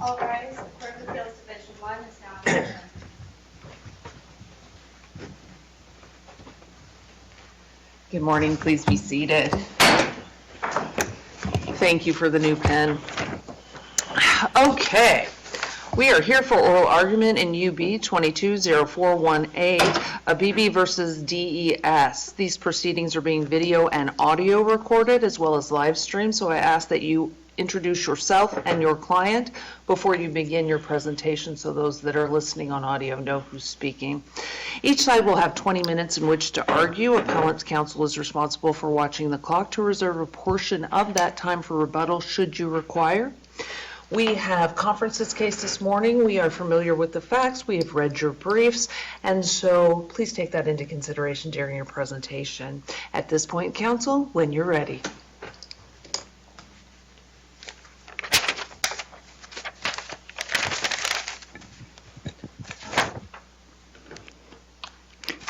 All rise. The Court of Appeals Division 1 is now in session. Good morning. Please be seated. Thank you for the new pen. Okay. We are here for oral argument in UB22-0418, Abebe versus DES. These proceedings are being video and audio recorded as well as live streamed, so I ask that you introduce yourself and your client before you begin your presentation so those that are listening on audio know who's speaking. Each side will have 20 minutes in which to argue. Appellant's counsel is responsible for watching the clock to reserve a portion of that time for rebuttal should you require. We have conferenced this case this morning. We are familiar with the facts. We have read your briefs, and so please take that into consideration during your presentation. At this point, counsel, when you're ready.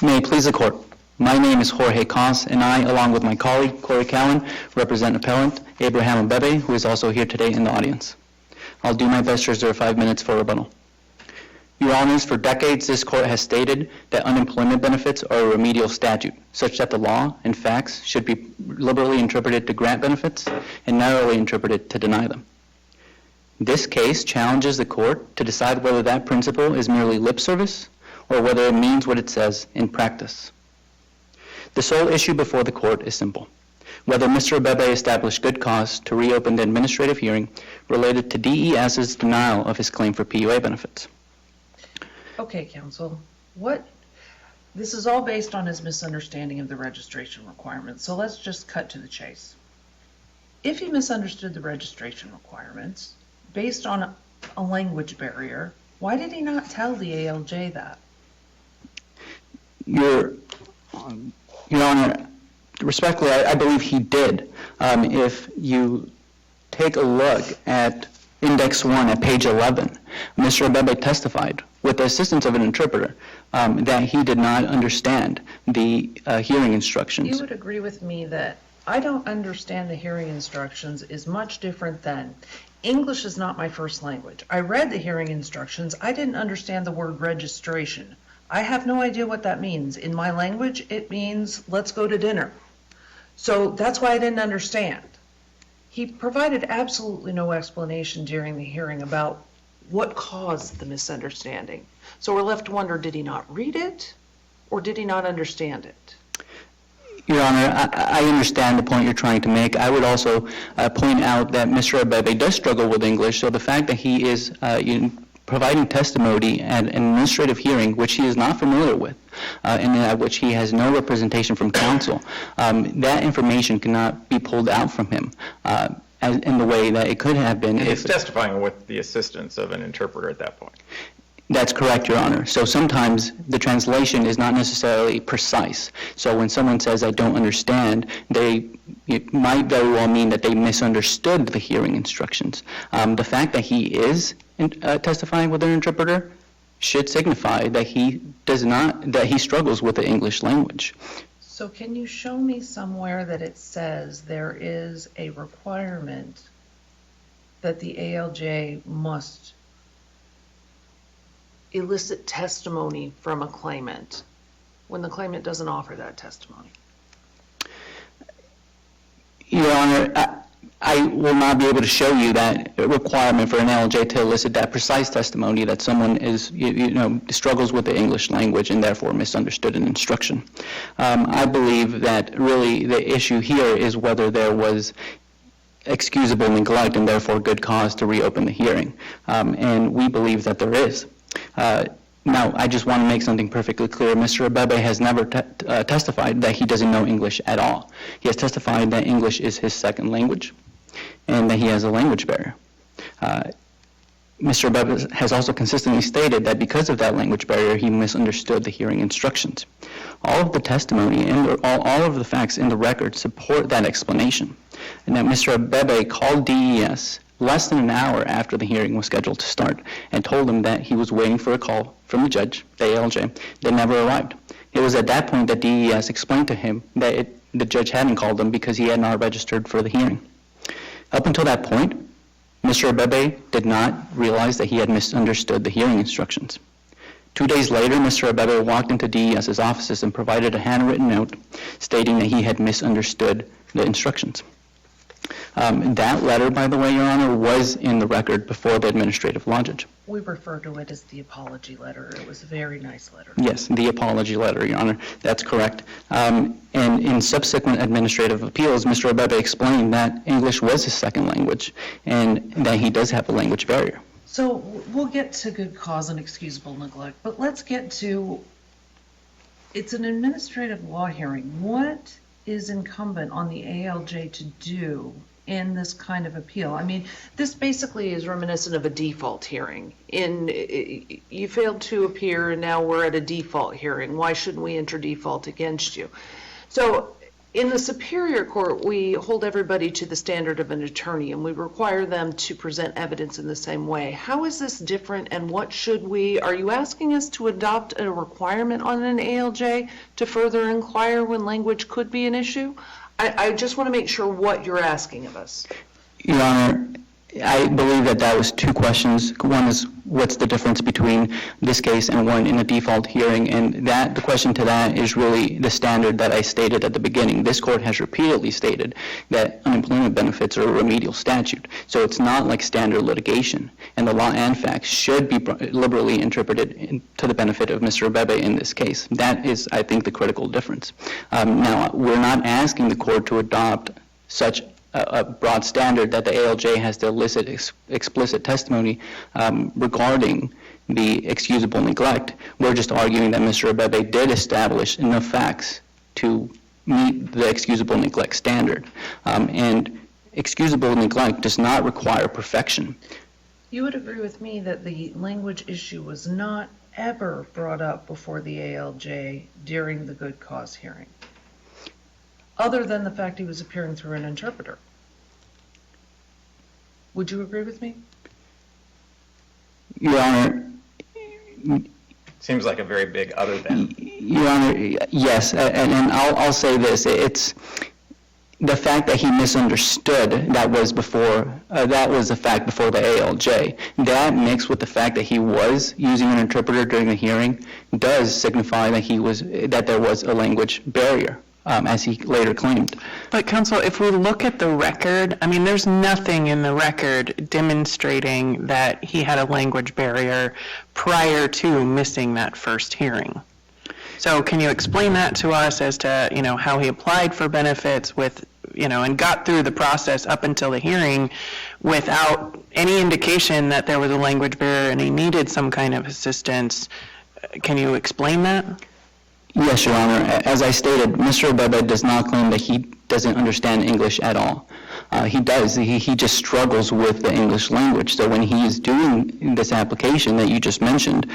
May it please the Court. My name is Jorge Cos, and I, along with my colleague, Corey Cowan, represent appellant Abraham Abebe, who is also here today in the audience. I'll do my best to reserve 5 minutes for rebuttal. Your Honors, for decades, this Court has stated that unemployment benefits are a remedial statute, such that the law and facts should be liberally interpreted to grant benefits and narrowly interpreted to deny them. This case challenges the Court to decide whether that principle is merely lip service or whether it means what it says in practice. The sole issue before the Court is simple: whether Mr. Abebe established good cause to reopen the administrative hearing related to DES's denial of his claim for PUA benefits. Okay, counsel. This is all based on his misunderstanding of the registration requirements, so let's just cut to the chase. If he misunderstood the registration requirements based on a language barrier, why did he not tell the ALJ that? Your Honor, respectfully, I believe he did. If you take a look at Index 1 at page 11, Mr. Abebe testified, with the assistance of an interpreter, that he did not understand the hearing instructions. You would agree with me that I don't understand the hearing instructions is much different than English is not my first language. I read the hearing instructions. I didn't understand the word registration. I have no idea what that means. In my language, it means let's go to dinner. So that's why I didn't understand. He provided absolutely no explanation during the hearing about what caused the misunderstanding. So we're left to wonder, did he not read it or did he not understand it? Your Honor, I understand the point you're trying to make. I would also point out that Mr. Abebe does struggle with English, so the fact that he is providing testimony at an administrative hearing, which he is not familiar with, and at which he has no representation from counsel, that information cannot be pulled out from him in the way that it could have been. And he's testifying with the assistance of an interpreter at that point. That's correct, Your Honor. So sometimes the translation is not necessarily precise. So when someone says, I don't understand, it might very well mean that they misunderstood the hearing instructions. The fact that he is testifying with an interpreter should signify that he struggles with the English language. So can you show me somewhere that it says there is a requirement that the ALJ must elicit testimony from a claimant when the claimant doesn't offer that testimony? Your Honor, I will not be able to show you that requirement for an ALJ to elicit that precise testimony that someone is, struggles with the English language and therefore misunderstood an instruction. I believe that really the issue here is whether there was excusable neglect and therefore good cause to reopen the hearing. And we believe that there is. Now, I just want to make something perfectly clear. Mr. Abebe has never testified that he doesn't know English at all. He has testified that English is his second language and that he has a language barrier. Mr. Abebe has also consistently stated that because of that language barrier, he misunderstood the hearing instructions. All of the testimony and all of the facts in the record support that explanation, and that Mr. Abebe called DES less than an hour after the hearing was scheduled to start and told him that he was waiting for a call from the judge, the ALJ, that never arrived. It was at that point that DES explained to him that the judge hadn't called him because he had not registered for the hearing. Up until that point, Mr. Abebe did not realize that he had misunderstood the hearing instructions. 2 days later, Mr. Abebe walked into DES's offices and provided a handwritten note stating that he had misunderstood the instructions. That letter, by the way, Your Honor, was in the record before the administrative law judge. We refer to it as the apology letter. It was a very nice letter. Yes, the apology letter, Your Honor. That's correct. And in subsequent administrative appeals, Mr. Abebe explained that English was his second language and that he does have a language barrier. So we'll get to good cause and excusable neglect, but let's get to, it's an administrative law hearing. What is incumbent on the ALJ to do in this kind of appeal? I mean, this basically is reminiscent of a default hearing. You failed to appear and now we're at a default hearing. Why shouldn't we enter default against you? So in the Superior Court, we hold everybody to the standard of an attorney and we require them to present evidence in the same way. How is this different and what should we, are you asking us to adopt a requirement on an ALJ to further inquire when language could be an issue? I just want to make sure what you're asking of us. Your Honor, I believe that was two questions. One is, what's the difference between this case and one in a default hearing? And the question to that is really the standard that I stated at the beginning. This court has repeatedly stated that unemployment benefits are a remedial statute. So it's not like standard litigation. And the law and facts should be liberally interpreted to the benefit of Mr. Abebe in this case. That is, I think, the critical difference. Now, we're not asking the court to adopt such a broad standard that the ALJ has to elicit explicit testimony regarding the excusable neglect. We're just arguing that Mr. Abebe did establish enough facts to meet the excusable neglect standard. And excusable neglect does not require perfection. You would agree with me that the language issue was not ever brought up before the ALJ during the good cause hearing, other than the fact he was appearing through an interpreter. Would you agree with me? Your Honor, Seems like a very big other than. Your Honor, yes, and I'll say this. It's the fact that he misunderstood that was a fact before the ALJ. That mixed with the fact that he was using an interpreter during the hearing does signify that there was a language barrier, as he later claimed. But counsel, if we look at the record, I mean, there's nothing in the record demonstrating that he had a language barrier prior to missing that first hearing. So can you explain that to us as to, how he applied for benefits with, and got through the process up until the hearing without any indication that there was a language barrier and he needed some kind of assistance? Can you explain that? Yes, Your Honor. As I stated, Mr. Abebe does not claim that he doesn't understand English at all. He does. He just struggles with the English language. So when he is doing this application that you just mentioned,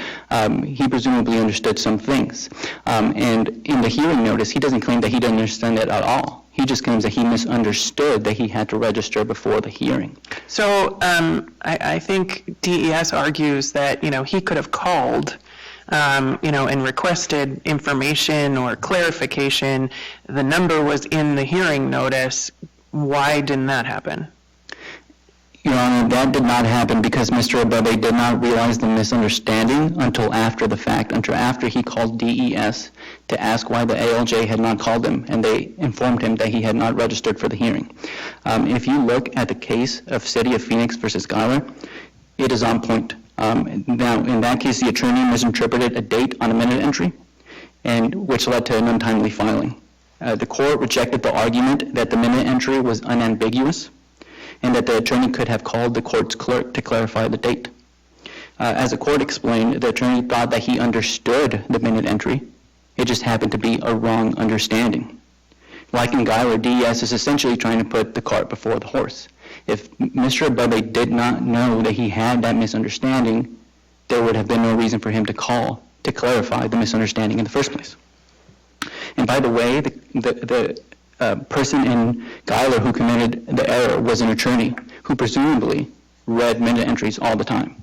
he presumably understood some things. And in the hearing notice, he doesn't claim that he didn't understand it at all. He just claims that he misunderstood that he had to register before the hearing. So I think DES argues that, he could have called and requested information or clarification. The number was in the hearing notice. Why didn't that happen? Your Honor, that did not happen because Mr. Abebe did not realize the misunderstanding until after the fact, until after he called DES to ask why the ALJ had not called him, and they informed him that he had not registered for the hearing. If you look at the case of City of Phoenix versus Schuyler, it is on point. Now, in that case, the attorney misinterpreted a date on a minute entry, which led to an untimely filing. The court rejected the argument that the minute entry was unambiguous and that the attorney could have called the court's clerk to clarify the date. As the court explained, the attorney thought that he understood the minute entry. It just happened to be a wrong understanding. Like in Schuyler, DES is essentially trying to put the cart before the horse. If Mr. Abebe did not know that he had that misunderstanding, there would have been no reason for him to call to clarify the misunderstanding in the first place. And by the way, the person in Schuyler who committed the error was an attorney who presumably read minute entries all the time.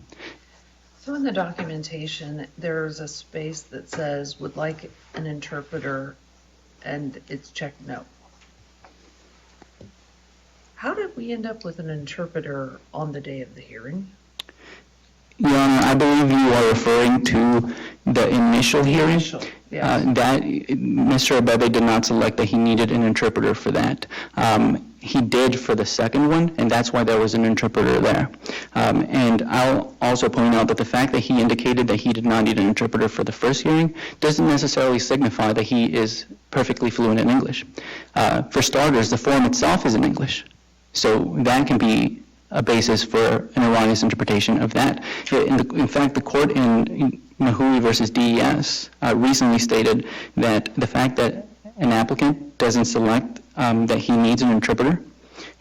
So in the documentation, there's a space that says, would like an interpreter, and it's checked no. How did we end up with an interpreter on the day of the hearing? Your Honor, I believe you are referring to the initial hearing. Initial, yes. That Mr. Abebe did not select that he needed an interpreter for that. He did for the second one, and that's why there was an interpreter there. And I'll also point out that the fact that he indicated that he did not need an interpreter for the first hearing doesn't necessarily signify that he is perfectly fluent in English. For starters, the form itself is in English, so that can be a basis for an erroneous interpretation of that. In fact, the court in Mahui versus DES recently stated that the fact that an applicant doesn't select that he needs an interpreter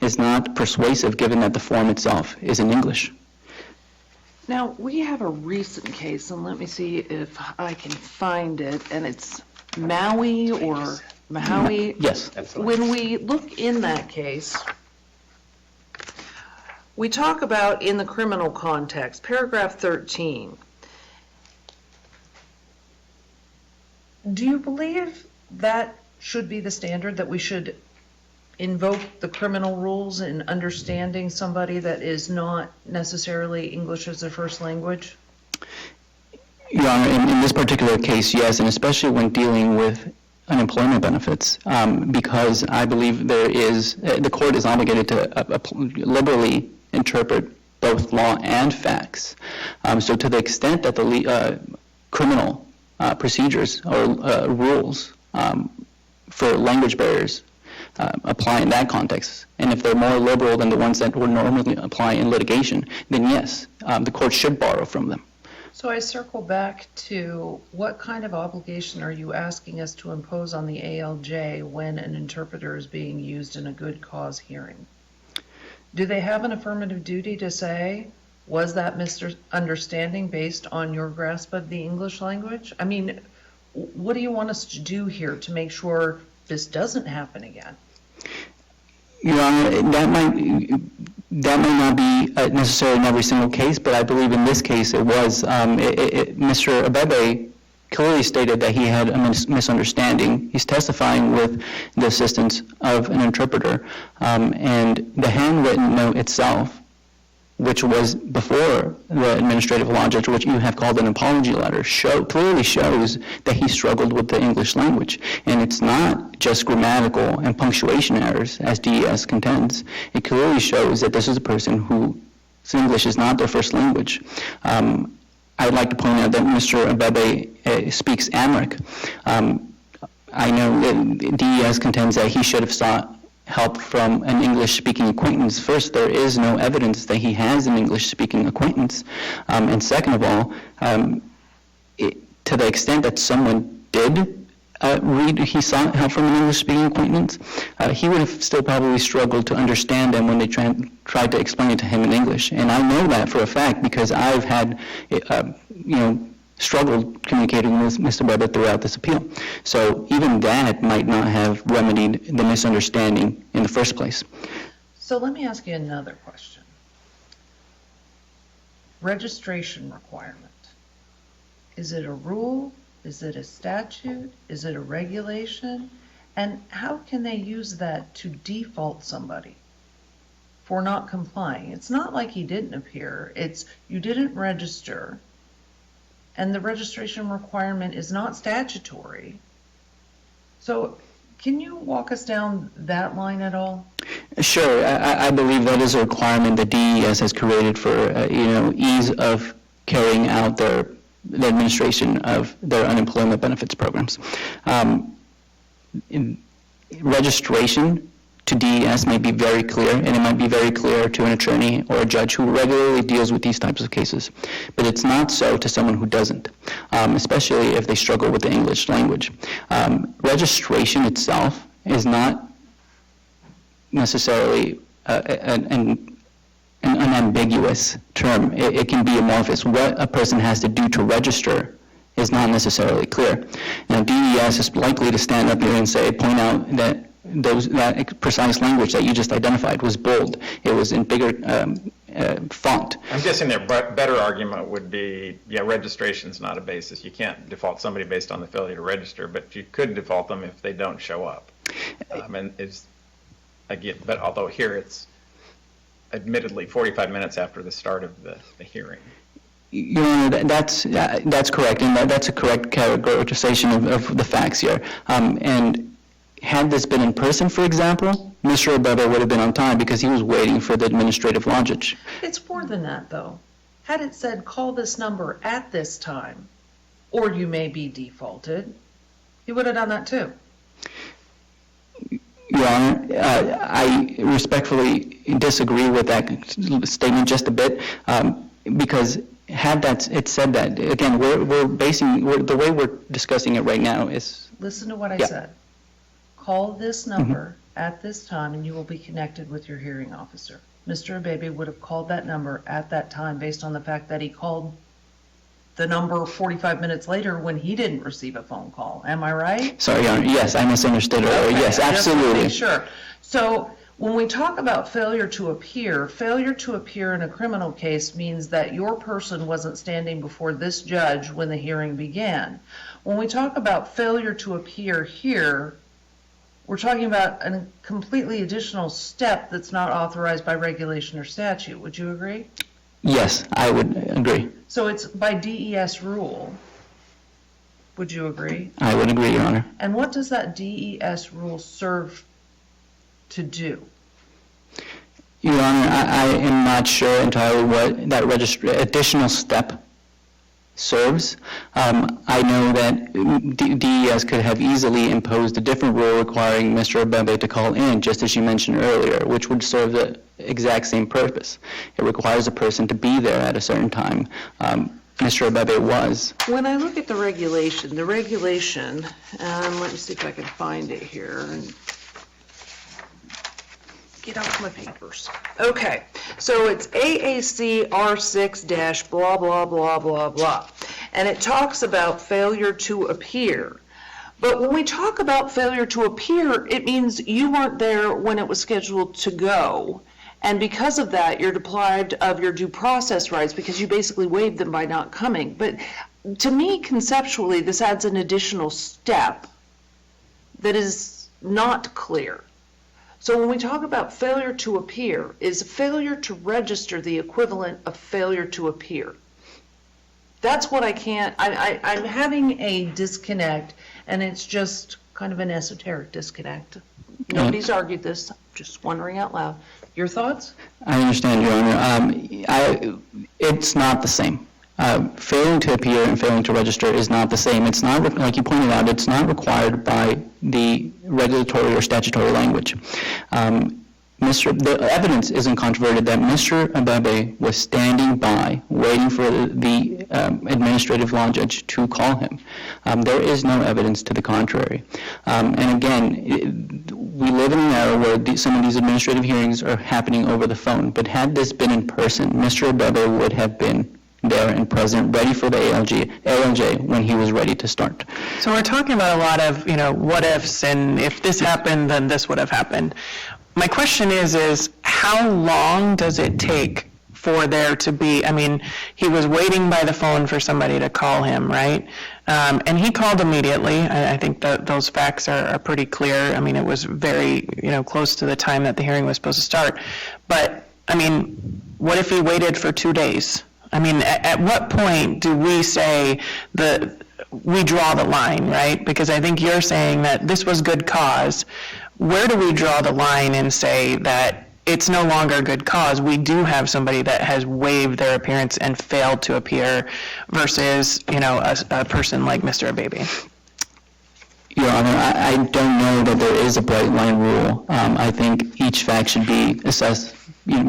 is not persuasive given that the form itself is in English. Now, we have a recent case, and let me see if I can find it, and it's Maui or Maui. Yes. When we look in that case, we talk about in the criminal context, paragraph 13. Do you believe that should be the standard, that we should invoke the criminal rules in understanding somebody that is not necessarily English as their first language? Your Honor, in this particular case, yes, and especially when dealing with unemployment benefits, because I believe the court is obligated to liberally interpret both law and facts. So to the extent that the criminal procedures or rules for language barriers apply in that context, and if they're more liberal than the ones that would normally apply in litigation, then yes, the court should borrow from them. So I circle back to what kind of obligation are you asking us to impose on the ALJ when an interpreter is being used in a good cause hearing? Do they have an affirmative duty to say, was that misunderstanding based on your grasp of the English language? I mean, what do you want us to do here to make sure this doesn't happen again? Your Honor, that might not be necessary in every single case, but I believe in this case it was. Mr. Abebe clearly stated that he had a misunderstanding. He's testifying with the assistance of an interpreter, and the handwritten note itself, which was before the administrative law judge, which you have called an apology letter, clearly shows that he struggled with the English language. And it's not just grammatical and punctuation errors, as DES contends. It clearly shows that this is a person whose English is not their first language. I'd like to point out that Mr. Abebe speaks Amharic. I know that DES contends that he should have sought help from an English-speaking acquaintance. First, there is no evidence that he has an English-speaking acquaintance. And second of all, to the extent that someone did he sought help from an English-speaking acquaintance, he would have still probably struggled to understand them when they tried to explain it to him in English. And I know that for a fact because I've had, struggled communicating with Mr. Weber throughout this appeal. So even that might not have remedied the misunderstanding in the first place. So let me ask you another question. Registration requirement. Is it a rule? Is it a statute? Is it a regulation? And how can they use that to default somebody for not complying? It's not like he didn't appear. It's you didn't register. And the registration requirement is not statutory. So can you walk us down that line at all? Sure. I believe that is a requirement that DES has created for, ease of carrying out the administration of their unemployment benefits programs. Registration to DES may be very clear, and it might be very clear to an attorney or a judge who regularly deals with these types of cases. But it's not so to someone who doesn't, especially if they struggle with the English language. Registration itself is not necessarily an unambiguous term. It can be amorphous. What a person has to do to register is not necessarily clear. Now, DES is likely to stand up here and point out that that precise language that you just identified was bold. It was in bigger font. I'm guessing their better argument would be, registration's not a basis. You can't default somebody based on the failure to register, but you could default them if they don't show up. again, but although here it's admittedly 45 minutes after the start of the hearing. Your Honor, that's correct, and that's a correct characterization of the facts here. And had this been in person, for example, Mr. Abebe would have been on time because he was waiting for the administrative law judge. It's more than that, though. Had it said, call this number at this time, or you may be defaulted, he would have done that too. Your Honor, I respectfully disagree with that statement just a bit, because had it said that, again, the way we're discussing it right now is... Listen to what I Yeah. said. Call this number at this time and you will be connected with your hearing officer. Mr. Abebe would have called that number at that time based on the fact that he called the number 45 minutes later when he didn't receive a phone call. Am I right? Sorry, Your Honor, yes, I misunderstood earlier. Okay, Yes, I just want to absolutely. make sure. So when we talk about failure to appear in a criminal case means that your person wasn't standing before this judge when the hearing began. When we talk about failure to appear here, we're talking about a completely additional step that's not authorized by regulation or statute. Would you agree? Yes, I would agree. So it's by DES rule. Would you agree? I would agree, Your Honor. And what does that DES rule serve to do? Your Honor, I am not sure entirely what that additional step serves. I know that DES could have easily imposed a different rule requiring Mr. Abebe to call in, just as you mentioned earlier, which would serve the exact same purpose. It requires a person to be there at a certain time. Mr. Abebe was. When I look at the regulation, let me see if I can find it here and get out my papers. Okay, so it's AAC R6- blah, blah, blah, blah, blah. And it talks about failure to appear. But when we talk about failure to appear, it means you weren't there when it was scheduled to go. And because of that, you're deprived of your due process rights because you basically waived them by not coming. But to me, conceptually, this adds an additional step that is not clear. So when we talk about failure to appear, is failure to register the equivalent of failure to appear? That's what I can't, I'm having a disconnect, and it's just kind of an esoteric disconnect. Nobody's argued this, just wondering out loud. Your thoughts? I understand, Your Honor. It's not the same. Failing to appear and failing to register is not the same. It's not, like you pointed out, it's not required by the regulatory or statutory language. The evidence isn't controverted that Mr. Abebe was standing by, waiting for the administrative law judge to call him. There is no evidence to the contrary. And again, we live in an era where some of these administrative hearings are happening over the phone, but had this been in person, Mr. Abebe would have been there and present, ready for the ALJ when he was ready to start. So we're talking about a lot of, what ifs, and if this happened, then this would have happened. My question is how long does it take for there to be, he was waiting by the phone for somebody to call him, right? And he called immediately. I think that those facts are pretty clear. It was very, close to the time that the hearing was supposed to start. But, what if he waited for 2 days? At what point do we say we draw the line, right? Because I think you're saying that this was good cause. Where do we draw the line and say that it's no longer good cause? We do have somebody that has waived their appearance and failed to appear versus, a person like Mr. Abebe. Your Honor, I don't know that there is a bright line rule. I think each fact should be assessed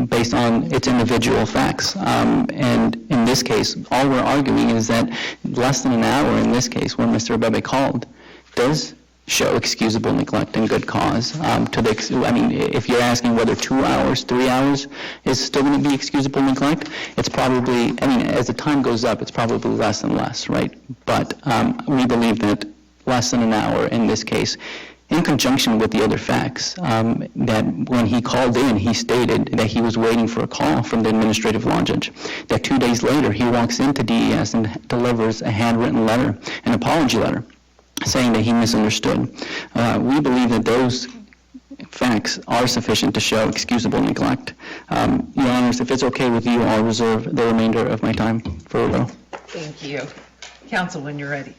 based on its individual facts. And in this case, all we're arguing is that less than an hour in this case when Mr. Abebe called does show excusable neglect and good cause. If you're asking whether 2 hours, 3 hours is still going to be excusable neglect, it's probably, as the time goes up, it's probably less and less, right? But we believe that less than an hour in this case, in conjunction with the other facts, that when he called in, he stated that he was waiting for a call from the administrative law judge, that 2 days later he walks into DES and delivers a handwritten letter, an apology letter, saying that he misunderstood. We believe that those facts are sufficient to show excusable neglect. Your Honors, if it's okay with you, I'll reserve the remainder of my time for rebuttal. Thank you. Counsel, when you're ready.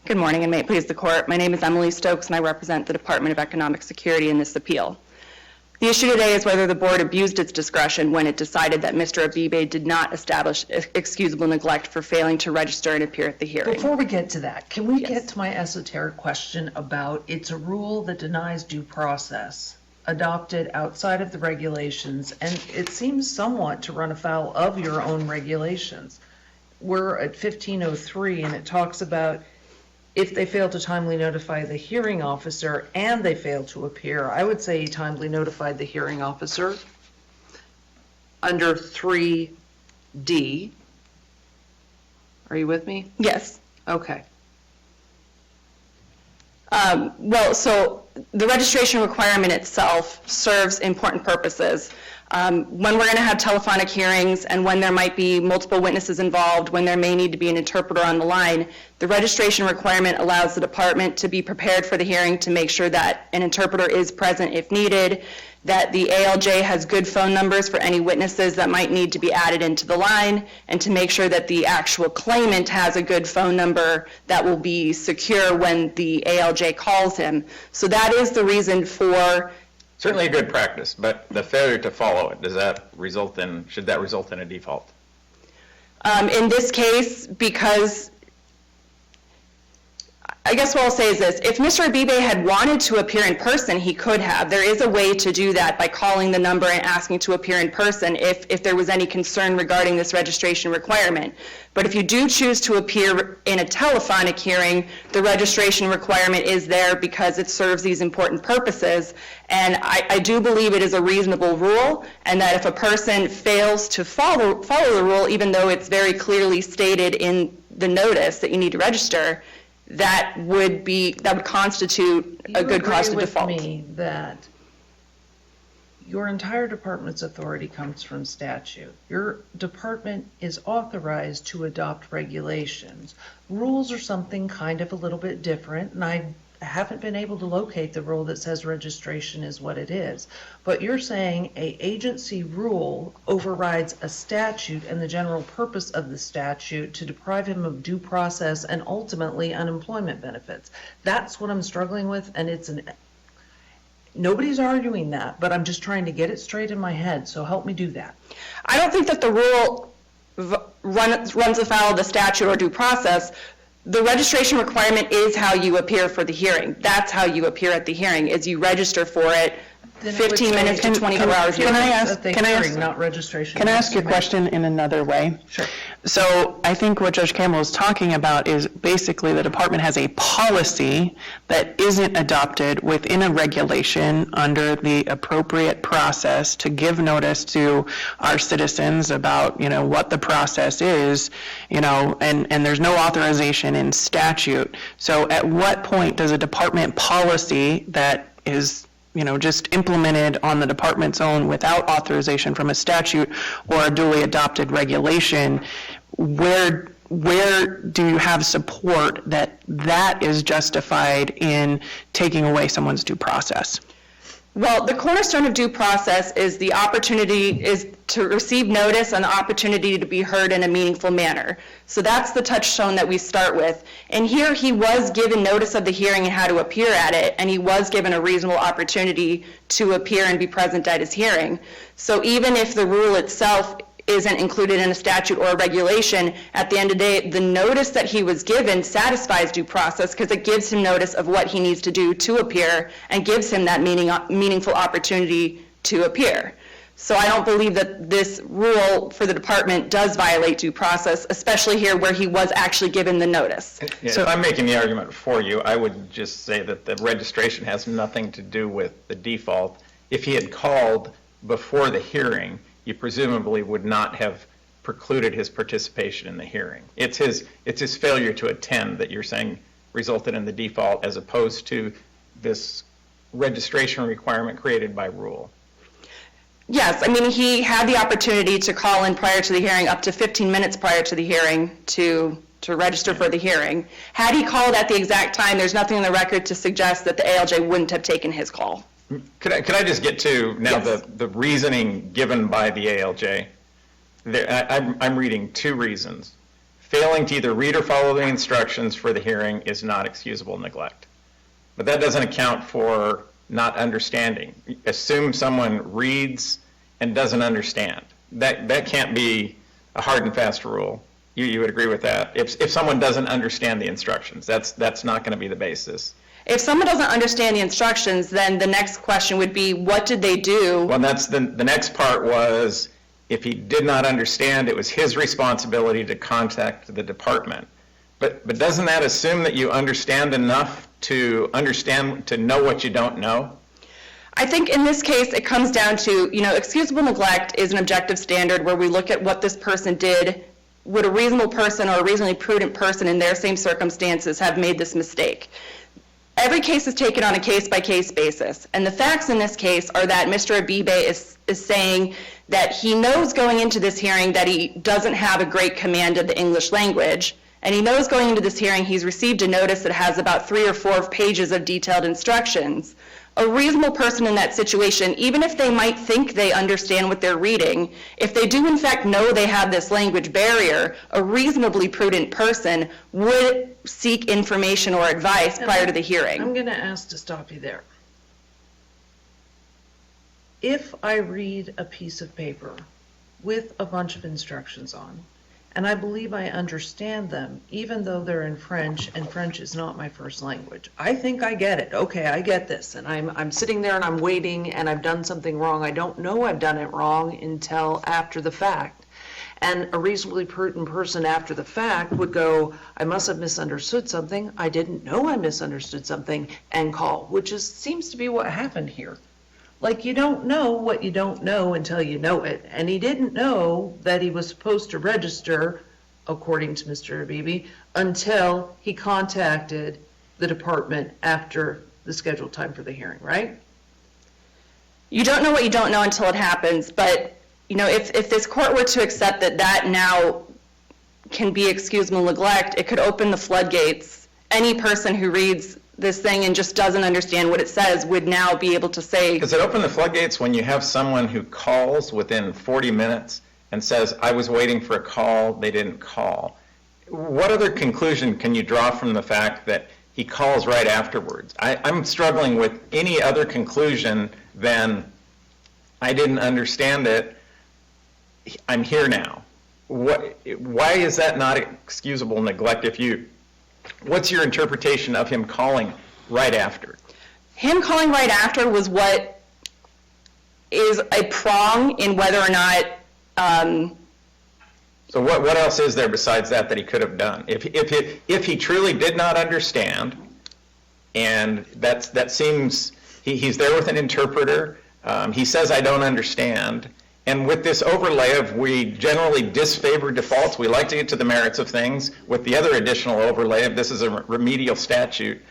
Good morning, and may it please the Court. My name is Emily Stokes, and I represent the Department of Economic Security in this appeal. The issue today is whether the Board abused its discretion when it decided that Mr. Abebe did not establish excusable neglect for failing to register and appear at the hearing. Before we get to that, can we Yes. get to my esoteric question about it's a rule that denies due process, adopted outside of the regulations, and it seems somewhat to run afoul of your own regulations. We're at 1503, and it talks about if they fail to timely notify the hearing officer and they fail to appear. I would say he timely notified the hearing officer under 3D. Are you with me? Yes. Okay. Well, so the registration requirement itself serves important purposes. When we're going to have telephonic hearings and when there might be multiple witnesses involved, when there may need to be an interpreter on the line, the registration requirement allows the department to be prepared for the hearing to make sure that an interpreter is present if needed, that the ALJ has good phone numbers for any witnesses that might need to be added into the line, and to make sure that the actual claimant has a good phone number that will be secure when the ALJ calls him. So that is the reason for Certainly a good practice, but the failure to follow it, should that result in a default? in this case, because I guess what I'll say is this: if Mr. Abebe had wanted to appear in person, he could have. There is a way to do that by calling the number and asking to appear in person if there was any concern regarding this registration requirement. But if you do choose to appear in a telephonic hearing, the registration requirement is there because it serves these important purposes. And I do believe it is a reasonable rule, and that if a person fails to follow the rule, even though it's very clearly stated in the notice that you need to register, that would constitute a good cause to default. You agree with me that your entire department's authority comes from statute. Your department is authorized to adopt regulations. Rules are something kind of a little bit different, and I haven't been able to locate the rule that says registration is what it is. But you're saying a agency rule overrides a statute and the general purpose of the statute to deprive him of due process and ultimately unemployment benefits. That's what I'm struggling with, and nobody's arguing that, but I'm just trying to get it straight in my head, so help me do that. I don't think that the rule runs afoul of the statute or due process. The registration requirement is how you appear for the hearing. That's how you appear at the hearing, is you register for it Then it would 15 minutes to 24 hours. Can I ask- At the can I ask- hearing, not registration. Can I ask you a question in another way? Sure. So I think what Judge Campbell is talking about is basically the department has a policy that isn't adopted within a regulation under the appropriate process to give notice to our citizens about, what the process is, and there's no authorization in statute. So at what point does a department policy that is just implemented on the department's own without authorization from a statute or a duly adopted regulation, where do you have support that is justified in taking away someone's due process? Well, the cornerstone of due process is to receive notice and the opportunity to be heard in a meaningful manner. So that's the touchstone that we start with. And here he was given notice of the hearing and how to appear at it, and he was given a reasonable opportunity to appear and be present at his hearing. So even if the rule itself isn't included in a statute or a regulation, at the end of the day, the notice that he was given satisfies due process because it gives him notice of what he needs to do to appear and gives him that meaningful opportunity to appear. So I don't believe that this rule for the department does violate due process, especially here where he was actually given the notice. Yeah, if I'm making the argument for you, I would just say that the registration has nothing to do with the default. If he had called before the hearing, you presumably would not have precluded his participation in the hearing. It's his failure to attend that you're saying resulted in the default, as opposed to this registration requirement created by rule. Yes, I mean, he had the opportunity to call in prior to the hearing, up to 15 minutes prior to the hearing, to register for the hearing. Had he called at the exact time, there's nothing in the record to suggest that the ALJ wouldn't have taken his call. Could I just get to now Yes. the reasoning given by the ALJ? I'm reading two reasons. Failing to either read or follow the instructions for the hearing is not excusable neglect. But that doesn't account for not understanding. Assume someone reads and doesn't understand. That can't be a hard and fast rule. You would agree with that? If someone doesn't understand the instructions, that's not going to be the basis. If someone doesn't understand the instructions, then the next question would be, what did they do? Well, that's the next part was, if he did not understand, it was his responsibility to contact the department. But doesn't that assume that you understand enough to know what you don't know? I think in this case, it comes down to, excusable neglect is an objective standard where we look at what this person did. Would a reasonable person or a reasonably prudent person in their same circumstances have made this mistake? Every case is taken on a case-by-case basis, and the facts in this case are that Mr. Abebe is saying that he knows going into this hearing that he doesn't have a great command of the English language, and he knows going into this hearing he's received a notice that has about 3 or 4 pages of detailed instructions. A reasonable person in that situation, even if they might think they understand what they're reading, if they do in fact know they have this language barrier, a reasonably prudent person would seek information or advice prior to the hearing. I'm going to ask to stop you there. If I read a piece of paper with a bunch of instructions on, and I believe I understand them, even though they're in French, and French is not my first language. I think I get it. Okay, I get this. And I'm sitting there and I'm waiting and I've done something wrong. I don't know I've done it wrong until after the fact. And a reasonably prudent person after the fact would go, I must have misunderstood something. I didn't know I misunderstood something, and call, which seems to be what happened here. Like, you don't know what you don't know until you know it. And he didn't know that he was supposed to register, according to Mr. Abebe, until he contacted the department after the scheduled time for the hearing, right? You don't know what you don't know until it happens, but if this court were to accept that now can be excusable neglect, it could open the floodgates. Any person who reads this thing and just doesn't understand what it says would now be able to say... Does it open the floodgates when you have someone who calls within 40 minutes and says, I was waiting for a call, they didn't call? What other conclusion can you draw from the fact that he calls right afterwards? I'm struggling with any other conclusion than, I didn't understand it, I'm here now. Why is that not excusable neglect what's your interpretation of him calling right after? Him calling right after was what is a prong in whether or not... So what else is there besides that he could have done? If he truly did not understand, and that seems... He's there with an interpreter, he says, I don't understand, and with this overlay of we generally disfavor defaults, we like to get to the merits of things, with the other additional overlay of this is a remedial statute,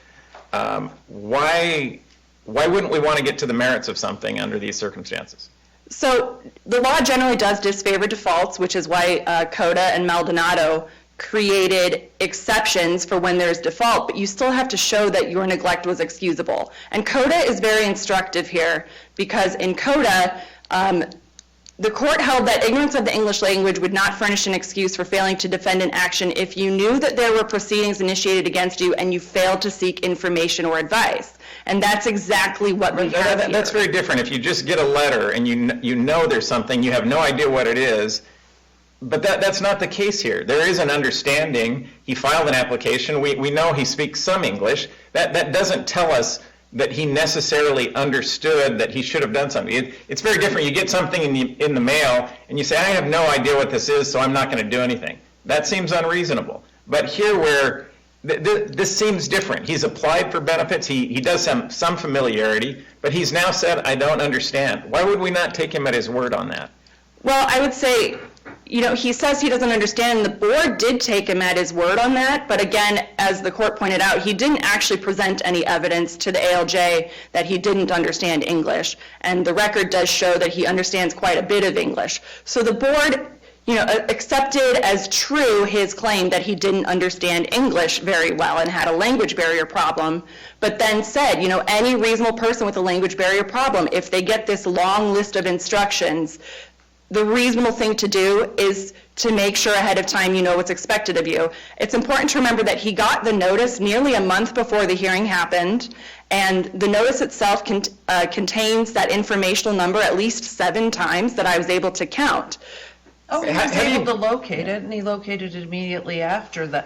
why wouldn't we want to get to the merits of something under these circumstances? So the law generally does disfavor defaults, which is why CODA and Maldonado created exceptions for when there's default, but you still have to show that your neglect was excusable. And CODA is very instructive here, because in CODA, the court held that ignorance of the English language would not furnish an excuse for failing to defend an action if you knew that there were proceedings initiated against you and you failed to seek information or advice. And that's exactly what we have here. That's very different. If you just get a letter and you know there's something, you have no idea what it is, but that's not the case here. There is an understanding. He filed an application. We know he speaks some English. That doesn't tell us that he necessarily understood that he should have done something. It's very different. You get something in the mail and you say, I have no idea what this is, so I'm not going to do anything. That seems unreasonable. But here where this seems different. He's applied for benefits. He does some familiarity, but he's now said, I don't understand. Why would we not take him at his word on that? Well, I would say he says he doesn't understand. The board did take him at his word on that, but again, as the court pointed out, he didn't actually present any evidence to the ALJ that he didn't understand English, and the record does show that he understands quite a bit of English. So the board, accepted as true his claim that he didn't understand English very well and had a language barrier problem, but then said, any reasonable person with a language barrier problem, if they get this long list of instructions, the reasonable thing to do is to make sure ahead of time you know what's expected of you. It's important to remember that he got the notice nearly a month before the hearing happened, and the notice itself contains that informational number at least 7 times that I was able to count. Oh, he was able to locate it, and he located it immediately after the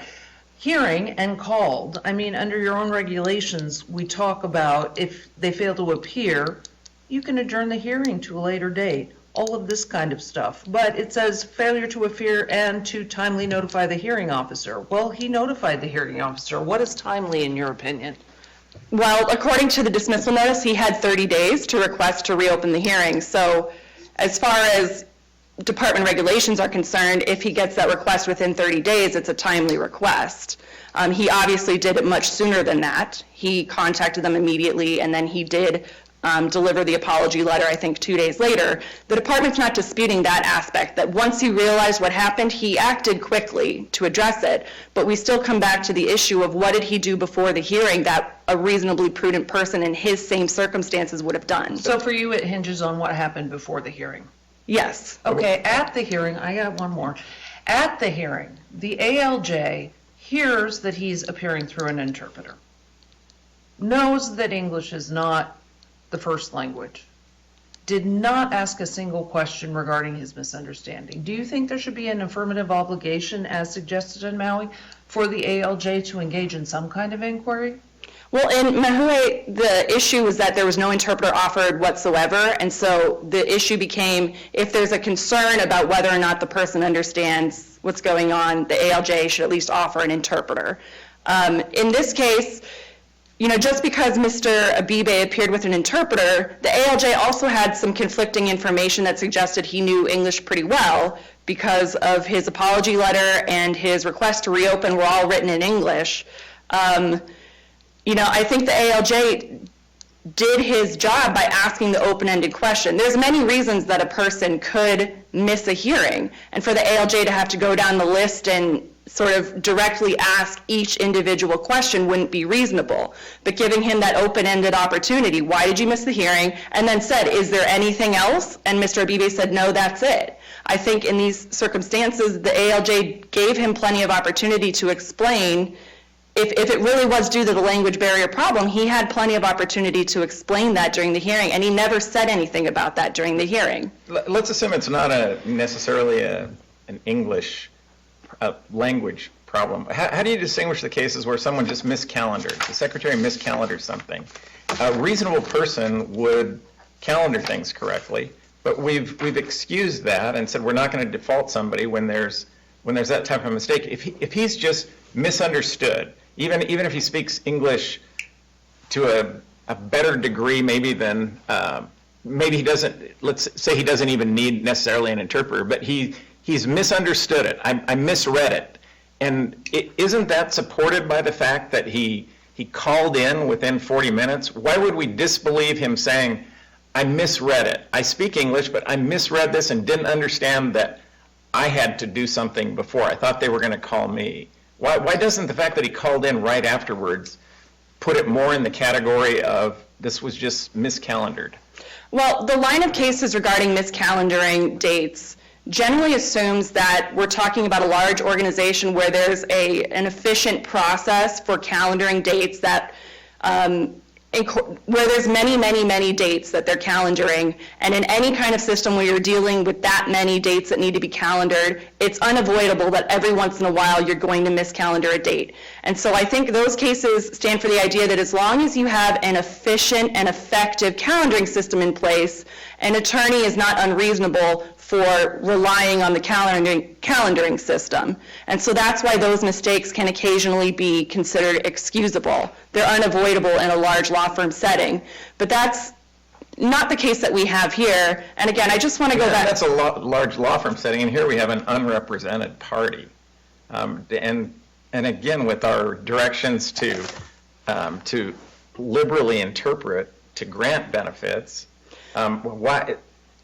hearing and called. I mean, under your own regulations, we talk about if they fail to appear, you can adjourn the hearing to a later date, all of this kind of stuff. But it says failure to appear and to timely notify the hearing officer. Well, he notified the hearing officer. What is timely in your opinion? Well, according to the dismissal notice, he had 30 days to request to reopen the hearing. So as far as department regulations are concerned, if he gets that request within 30 days, it's a timely request. He obviously did it much sooner than that. He contacted them immediately, and then he did deliver the apology letter, I think, 2 days later. The department's not disputing that aspect, that once he realized what happened, he acted quickly to address it. But we still come back to the issue of what did he do before the hearing that a reasonably prudent person in his same circumstances would have done. So for you, it hinges on what happened before the hearing. Yes. Okay, at the hearing, I got one more. At the hearing, the ALJ hears that he's appearing through an interpreter, knows that English is not the first language, did not ask a single question regarding his misunderstanding. Do you think there should be an affirmative obligation, as suggested in Maui, for the ALJ to engage in some kind of inquiry? Well, in Mahui, the issue was that there was no interpreter offered whatsoever, and so the issue became if there's a concern about whether or not the person understands what's going on, the ALJ should at least offer an interpreter. In this case, just because Mr. Abebe appeared with an interpreter, the ALJ also had some conflicting information that suggested he knew English pretty well because of his apology letter and his request to reopen were all written in English. I think the ALJ did his job by asking the open-ended question. There's many reasons that a person could miss a hearing, and for the ALJ to have to go down the list and sort of directly ask each individual question wouldn't be reasonable. But giving him that open-ended opportunity, why did you miss the hearing? And then said, is there anything else? And Mr. Abebe said, no, that's it. I think in these circumstances, the ALJ gave him plenty of opportunity to explain. If it really was due to the language barrier problem, he had plenty of opportunity to explain that during the hearing, and he never said anything about that during the hearing. Let's assume it's not necessarily an English language problem. How do you distinguish the cases where someone just miscalendared, the secretary miscalendared something? A reasonable person would calendar things correctly, but we've excused that and said we're not going to default somebody when there's that type of mistake. If he's just misunderstood, even if he speaks English to a better degree maybe than maybe he doesn't, let's say he doesn't even need necessarily an interpreter, but he's misunderstood it. I misread it. And isn't that supported by the fact that he called in within 40 minutes? Why would we disbelieve him saying, I misread it. I speak English, but I misread this and didn't understand that I had to do something before. I thought they were going to call me. Why doesn't the fact that he called in right afterwards put it more in the category of this was just miscalendared? Well, the line of cases regarding miscalendering dates generally assumes that we're talking about a large organization where there's an efficient process for calendaring dates that where there's many dates that they're calendaring, and in any kind of system where you're dealing with that many dates that need to be calendared, it's unavoidable that every once in a while you're going to miscalendar a date. And so I think those cases stand for the idea that as long as you have an efficient and effective calendaring system in place, an attorney is not unreasonable for relying on the calendaring system. And so that's why those mistakes can occasionally be considered excusable. They're unavoidable in a large law firm setting. But that's not the case that we have here. And again, I just want to go back. That's a large law firm setting, and here we have an unrepresented party. And again, with our directions to liberally interpret, to grant benefits, why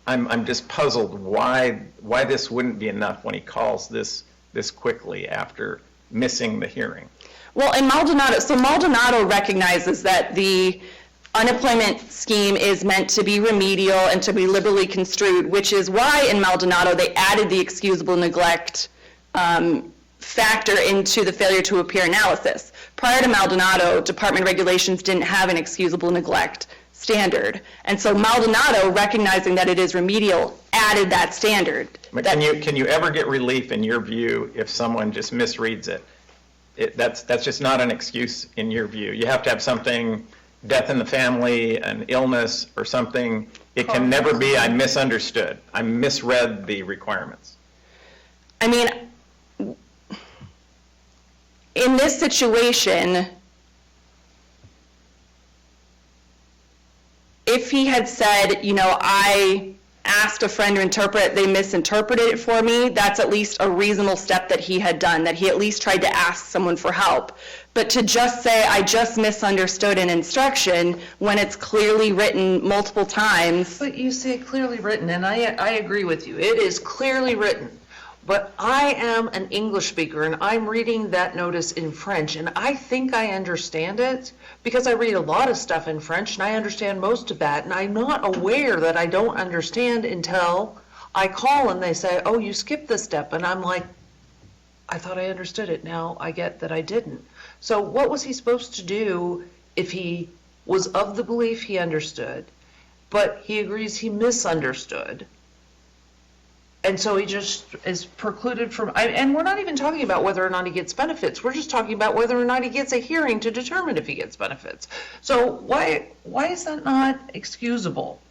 I'm just puzzled why this wouldn't be enough when he calls this quickly after missing the hearing. Well, in Maldonado, so Maldonado recognizes that the unemployment scheme is meant to be remedial and to be liberally construed, which is why in Maldonado they added the excusable neglect factor into the failure to appear analysis. Prior to Maldonado, department regulations didn't have an excusable neglect standard. And so Maldonado, recognizing that it is remedial, added that standard. But can you ever get relief in your view if someone just misreads it? That's just not an excuse in your view. You have to have something, death in the family, an illness or something. It can never be, I misunderstood. I misread the requirements. I mean, in this situation, if he had said, I asked a friend to interpret, they misinterpreted it for me, that's at least a reasonable step that he had done, that he at least tried to ask someone for help. But to just say, I just misunderstood an instruction when it's clearly written multiple times. But you say clearly written, and I agree with you. It is clearly written. But I am an English speaker, and I'm reading that notice in French, and I think I understand it because I read a lot of stuff in French, and I understand most of that, and I'm not aware that I don't understand until I call and they say, oh, you skipped this step, and I'm like, I thought I understood it. Now I get that I didn't. So what was he supposed to do if he was of the belief he understood, but he agrees he misunderstood? And so he just is precluded from, and we're not even talking about whether or not he gets benefits. We're just talking about whether or not he gets a hearing to determine if he gets benefits. So why is that not excusable?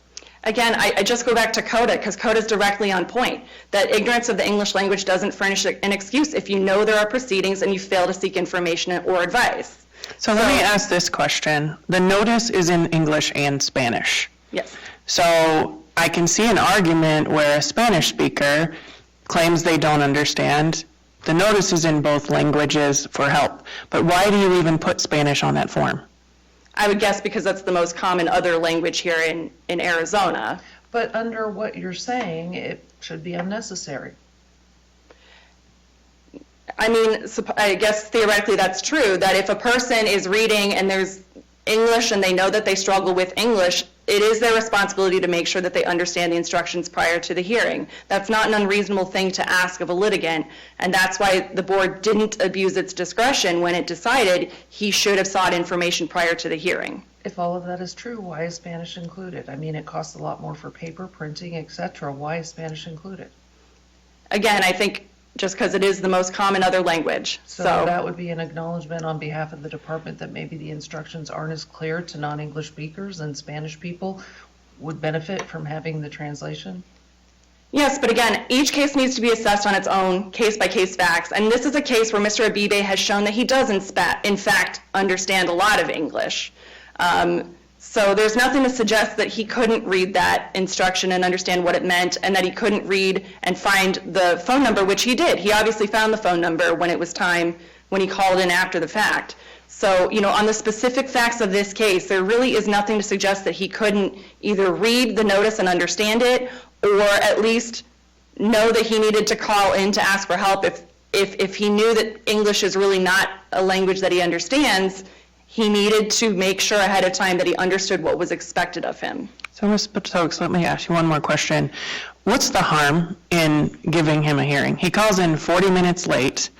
Again, I just go back to CODA, because CODA is directly on point, that ignorance of the English language doesn't furnish an excuse if you know there are proceedings and you fail to seek information or advice. So let me ask this question. The notice is in English and Spanish. Yes. So I can see an argument where a Spanish speaker claims they don't understand. The notice is in both languages for help. But why do you even put Spanish on that form? I would guess because that's the most common other language here in Arizona. But under what you're saying, it should be unnecessary. I mean, I guess theoretically that's true, that if a person is reading and there's English and they know that they struggle with English, it is their responsibility to make sure that they understand the instructions prior to the hearing. That's not an unreasonable thing to ask of a litigant, and that's why the board didn't abuse its discretion when it decided he should have sought information prior to the hearing. If all of that is true, why is Spanish included? I mean, it costs a lot more for paper, printing, etc. Why is Spanish included? Again, I think just because it is the most common other language. So that would be an acknowledgement on behalf of the department that maybe the instructions aren't as clear to non-English speakers and Spanish people would benefit from having the translation? Yes, but again, each case needs to be assessed on its own case-by-case facts. And this is a case where Mr. Abebe has shown that he does, in fact, understand a lot of English. So there's nothing to suggest that he couldn't read that instruction and understand what it meant, and that he couldn't read and find the phone number, which he did. He obviously found the phone number when it was time, when he called in after the fact. So, on the specific facts of this case, there really is nothing to suggest that he couldn't either read the notice and understand it, or at least know that he needed to call in to ask for help. If he knew that English is really not a language that he understands, he needed to make sure ahead of time that he understood what was expected of him. So Ms. Stokes, let me ask you one more question. What's the harm in giving him a hearing? He calls in 40 minutes late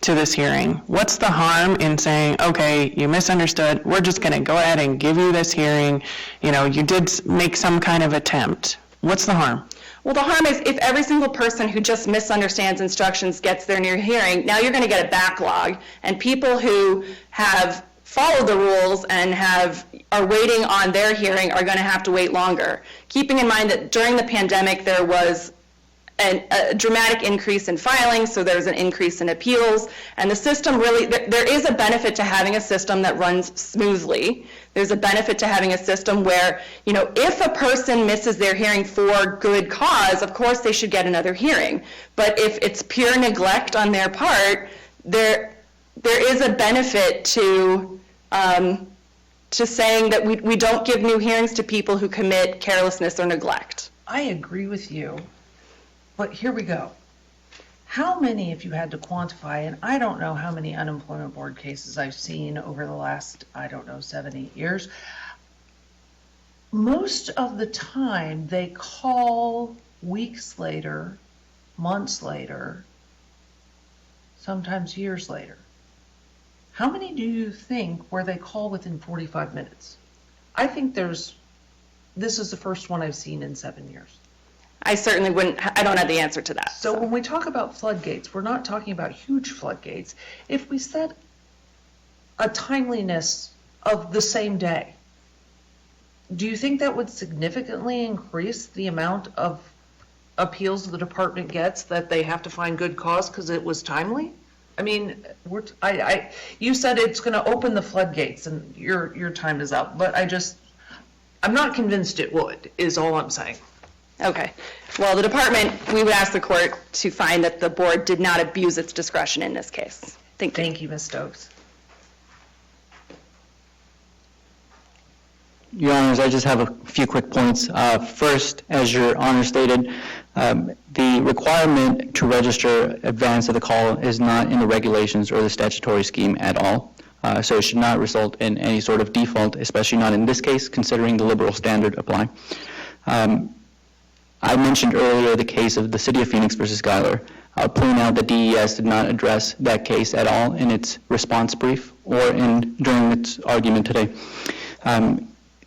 to this hearing. What's the harm in saying, okay, you misunderstood, we're just going to go ahead and give you this hearing, you did make some kind of attempt. What's the harm? Well, the harm is if every single person who just misunderstands instructions gets their near hearing, now you're going to get a backlog, and people who have followed the rules and are waiting on their hearing are going to have to wait longer. Keeping in mind that during the pandemic there was a dramatic increase in filing, so there's an increase in appeals. And the system really, there is a benefit to having a system that runs smoothly. There's a benefit to having a system where, if a person misses their hearing for good cause, of course they should get another hearing. But if it's pure neglect on their part, there is a benefit to saying that we don't give new hearings to people who commit carelessness or neglect. I agree with you, but here we go. How many, if you had to quantify, and I don't know how many unemployment board cases I've seen over the last, 7, 8 years, most of the time they call weeks later, months later, sometimes years later. How many do you think where they call within 45 minutes? I think this is the first one I've seen in 7 years. I certainly I don't have the answer to that. So when we talk about floodgates, we're not talking about huge floodgates. If we set a timeliness of the same day, do you think that would significantly increase the amount of appeals the department gets that they have to find good cause because it was timely? I mean, you said it's going to open the floodgates and your time is up, but I'm not convinced it would, is all I'm saying. Okay. Well, the department, we would ask the court to find that the board did not abuse its discretion in this case. Thank you. Thank you, Ms. Stokes. Your Honors, I just have a few quick points. First, as Your Honor stated, the requirement to register advance of the call is not in the regulations or the statutory scheme at all. So it should not result in any sort of default, especially not in this case, considering the liberal standard apply. I mentioned earlier the case of the City of Phoenix versus Schuyler. I'll point out that DES did not address that case at all in its response brief or during its argument today.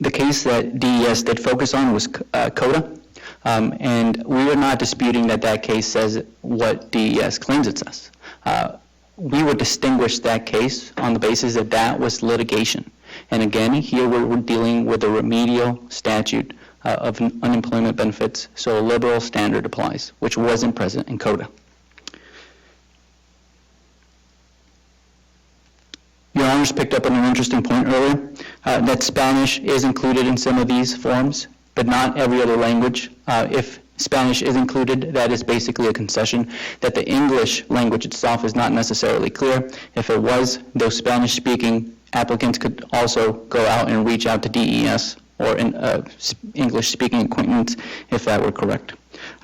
The case that DES did focus on was CODA, and we were not disputing that case says what DES claims it says. We would distinguish that case on the basis that was litigation. And again, here we're dealing with a remedial statute of unemployment benefits, so a liberal standard applies, which wasn't present in CODA. Your Honors picked up on an interesting point earlier, that Spanish is included in some of these forms, but not every other language. If Spanish is included, that is basically a concession that the English language itself is not necessarily clear. If it was, those Spanish-speaking applicants could also go out and reach out to DES or an English-speaking acquaintance if that were correct.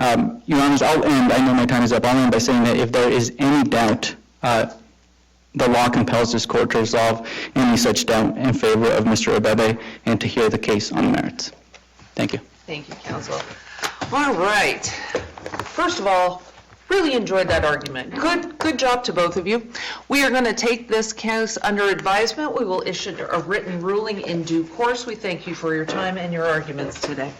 Your Honors, I'll end, I know my time is up, I'll end by saying that if there is any doubt, the law compels this court to resolve any such doubt in favor of Mr. Abebe and to hear the case on the merits. Thank you. Thank you, counsel. All right. First of all, really enjoyed that argument. Good job to both of you. We are going to take this case under advisement. We will issue a written ruling in due course. We thank you for your time and your arguments today.